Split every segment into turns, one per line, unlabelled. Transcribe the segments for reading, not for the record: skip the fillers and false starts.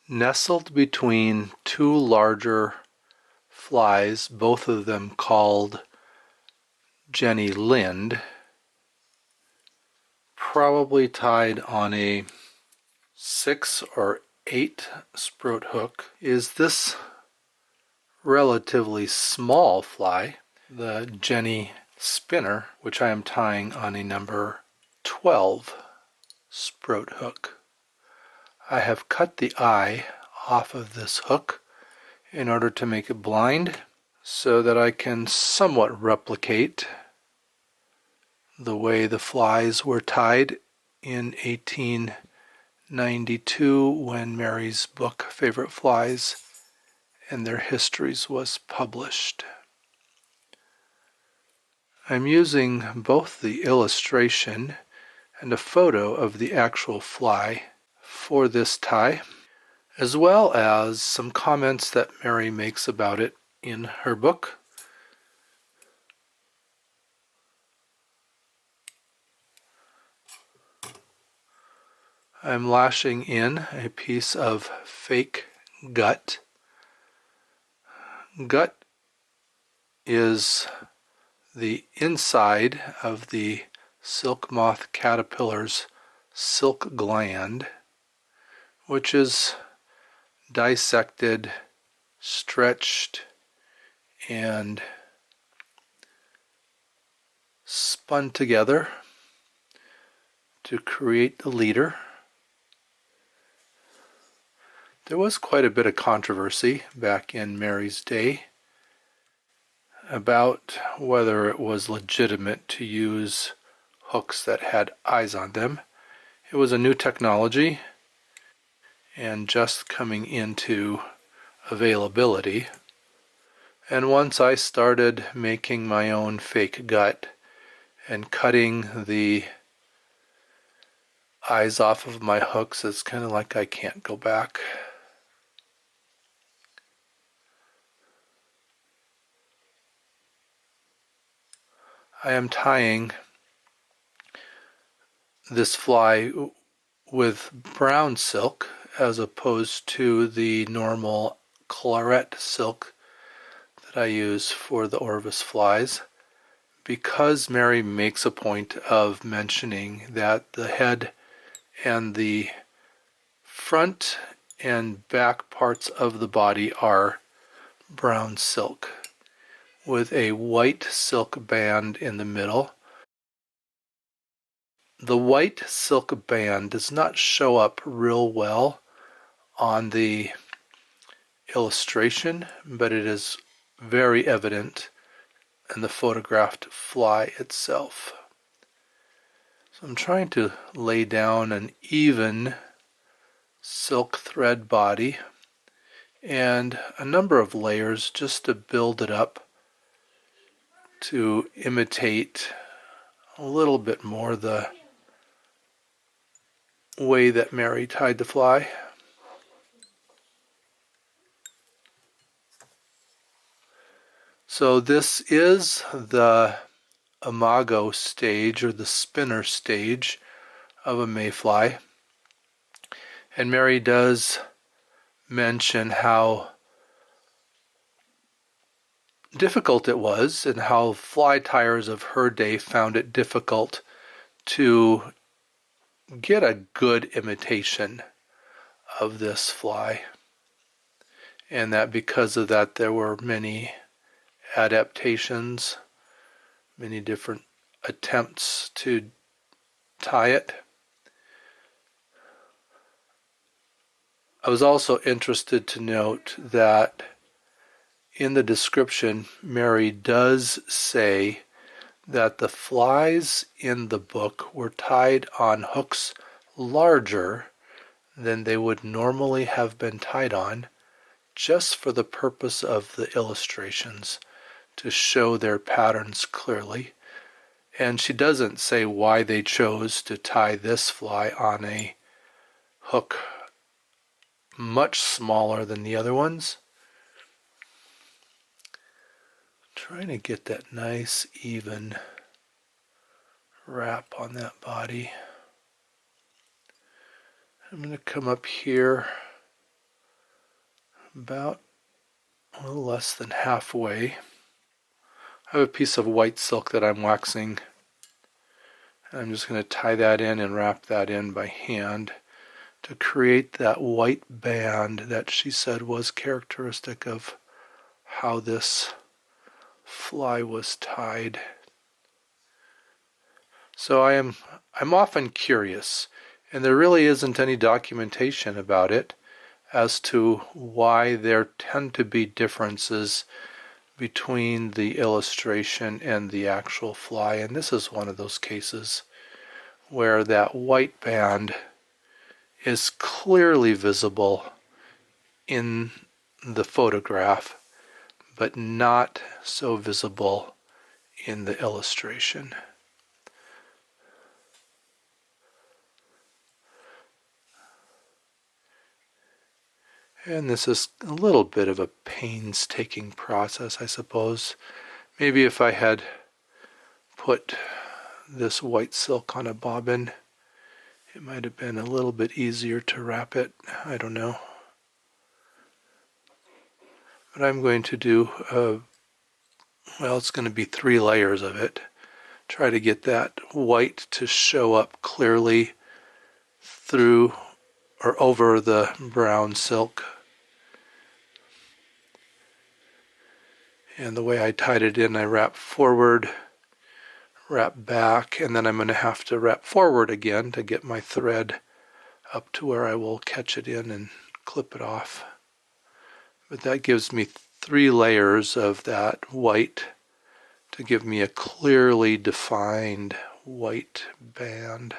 Nestled between two larger flies, both of them called Jenny Lind, probably tied on a 6 or 8 sproat hook, is this relatively small fly, the Jenny Spinner, which I am tying on a number 12 sproat hook. I have cut the eye off of this hook in order to make it blind so that I can somewhat replicate the way the flies were tied in 1892 when Mary's book Favorite Flies and Their Histories was published. I'm using both the illustration and a photo of the actual fly for this tie, as well as some comments that Mary makes about it in her book. I'm lashing in a piece of fake gut. Gut is the inside of the silk moth caterpillar's silk gland, which is dissected, stretched, and spun together to create the leader. There was quite a bit of controversy back in Mary's day about whether it was legitimate to use hooks that had eyes on them. It was a new technology and just coming into availability. And once I started making my own fake gut and cutting the eyes off of my hooks, it's kind of like I can't go back. I am tying this fly with brown silk as opposed to the normal claret silk that I use for the Orvis flies, because Mary makes a point of mentioning that the head and the front and back parts of the body are brown silk with a white silk band in the middle. The white silk band does not show up real well on the illustration, but it is very evident in the photographed fly itself. So I'm trying to lay down an even silk thread body and a number of layers just to build it up to imitate a little bit more the way that Mary tied the fly. So this is the imago stage, or the spinner stage, of a mayfly. And Mary does mention how difficult it was and how fly tiers of her day found it difficult to get a good imitation of this fly, and that because of that there were many adaptations, many different attempts to tie it. I was also interested to note that in the description, Mary does say that the flies in the book were tied on hooks larger than they would normally have been tied on, just for the purpose of the illustrations, to show their patterns clearly. And she doesn't say why they chose to tie this fly on a hook much smaller than the other ones. Trying to get that nice even wrap on that body. I'm going to come up here about a little less than halfway. I have a piece of white silk that I'm waxing. I'm just going to tie that in and wrap that in by hand to create that white band that she said was characteristic of how this fly was tied. So I'm often curious, and there really isn't any documentation about it as to why there tend to be differences between the illustration and the actual fly. And this is one of those cases where that white band is clearly visible in the photograph, but not so visible in the illustration. And this is a little bit of a painstaking process, I suppose. Maybe if I had put this white silk on a bobbin, it might have been a little bit easier to wrap it. I don't know. But I'm going to do, well, it's going to be 3 layers of it. Try to get that white to show up clearly through or over the brown silk. And the way I tied it in, I wrap forward, wrap back, and then I'm going to have to wrap forward again to get my thread up to where I will catch it in and clip it off. But that gives me 3 layers of that white to give me a clearly defined white band.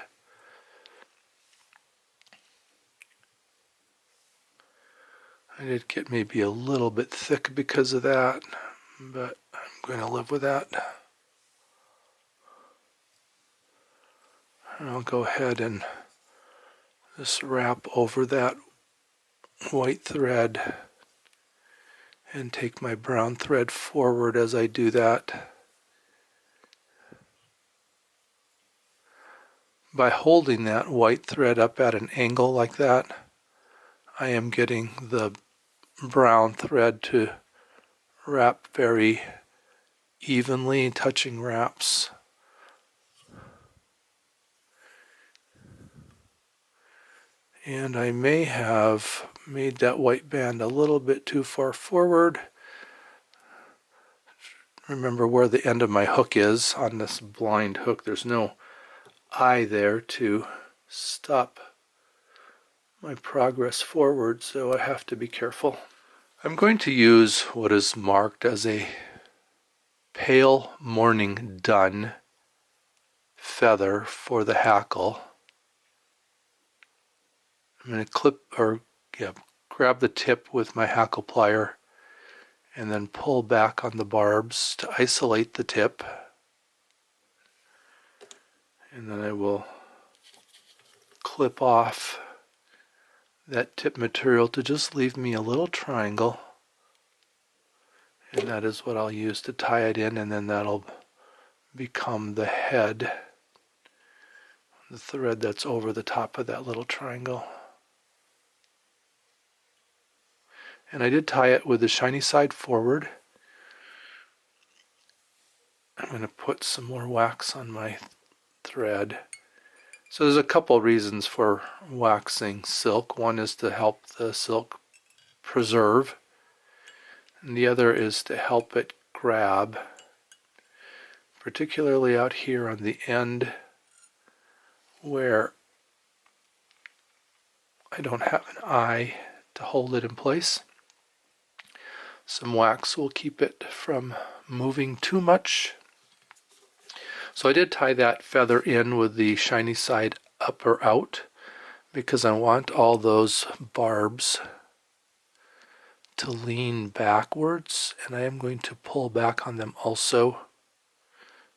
I did get maybe a little bit thick because of that, but I'm going to live with that. And I'll go ahead and just wrap over that white thread and take my brown thread forward as I do that. By holding that white thread up at an angle like that, I am getting the brown thread to wrap very evenly, touching wraps. And I may have made that white band a little bit too far forward. Remember where the end of my hook is on this blind hook. There's no eye there to stop my progress forward, so I have to be careful. I'm going to use what is marked as a pale morning dun feather for the hackle. I'm going to grab the tip with my hackle plier and then pull back on the barbs to isolate the tip. And then I will clip off that tip material to just leave me a little triangle. And that is what I'll use to tie it in, and then that'll become the head, the thread that's over the top of that little triangle. And I did tie it with the shiny side forward. I'm going to put some more wax on my thread. So there's a couple reasons for waxing silk. One is to help the silk preserve, and the other is to help it grab, particularly out here on the end where I don't have an eye to hold it in place. Some wax will keep it from moving too much. So I did tie that feather in with the shiny side up or out because I want all those barbs to lean backwards, and I am going to pull back on them also,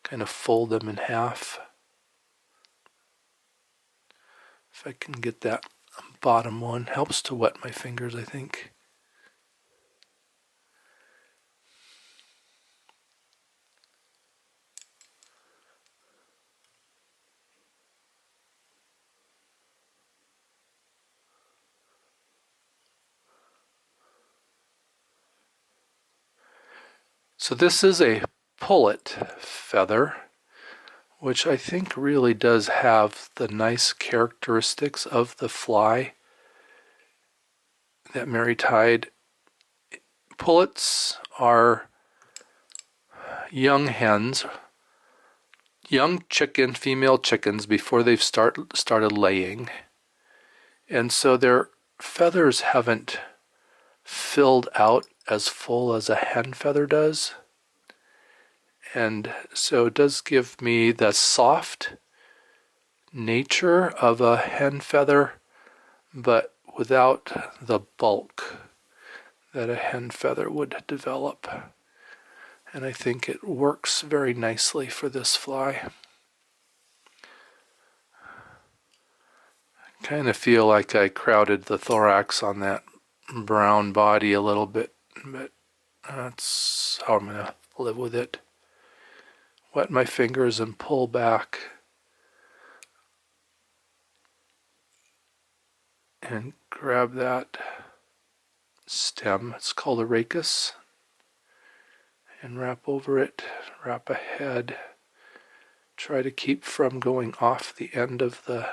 kind of fold them in half. If I can get that bottom one, helps to wet my fingers, I think. So this is a pullet feather, which I think really does have the nice characteristics of the fly that Mary tied. Pullets are young hens, young female chickens before they've started laying. And so their feathers haven't filled out as full as a hen feather does. And so it does give me the soft nature of a hen feather, but without the bulk that a hen feather would develop. And I think it works very nicely for this fly. I kind of feel like I crowded the thorax on that brown body a little bit, but that's how I'm going to live with it. Wet my fingers and pull back and grab that stem. It's called a rachis. And wrap over it, wrap ahead. Try to keep from going off the end of the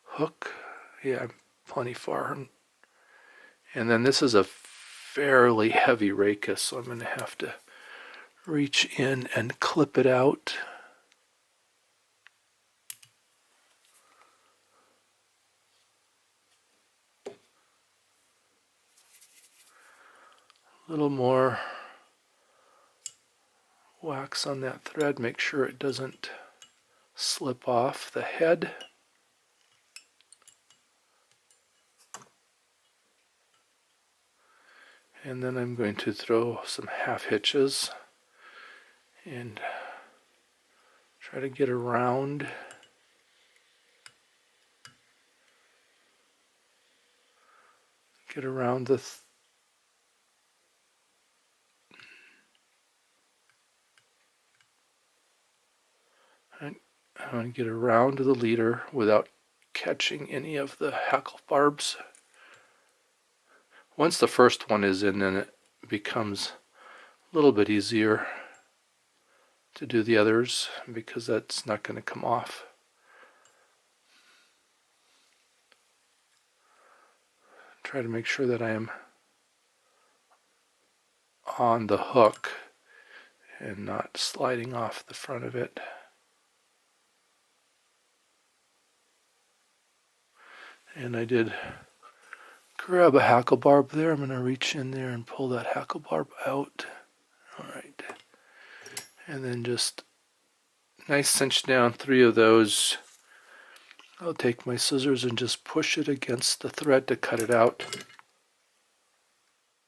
hook. Yeah, I'm plenty far. And then this is a fairly heavy rachis, so I'm going to have to reach in and clip it out. A little more wax on that thread, make sure it doesn't slip off the head. And then I'm going to throw some half hitches and try to get around the I want to get around the leader without catching any of the hackle barbs. Once the first one is in, then it becomes a little bit easier to do the others because that's not going to come off. Try to make sure that I am on the hook and not sliding off the front of it. And I did grab a hackle barb there. I'm going to reach in there and pull that hackle barb out. All right. And then just nice cinch down 3 of those. I'll take my scissors and just push it against the thread to cut it out.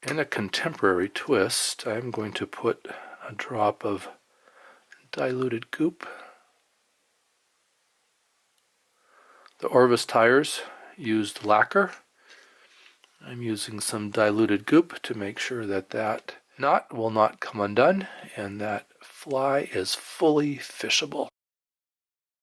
In a contemporary twist, I'm going to put a drop of diluted goop. The Orvis tires used lacquer. I'm using some diluted goop to make sure that that knot will not come undone and that fly is fully fishable.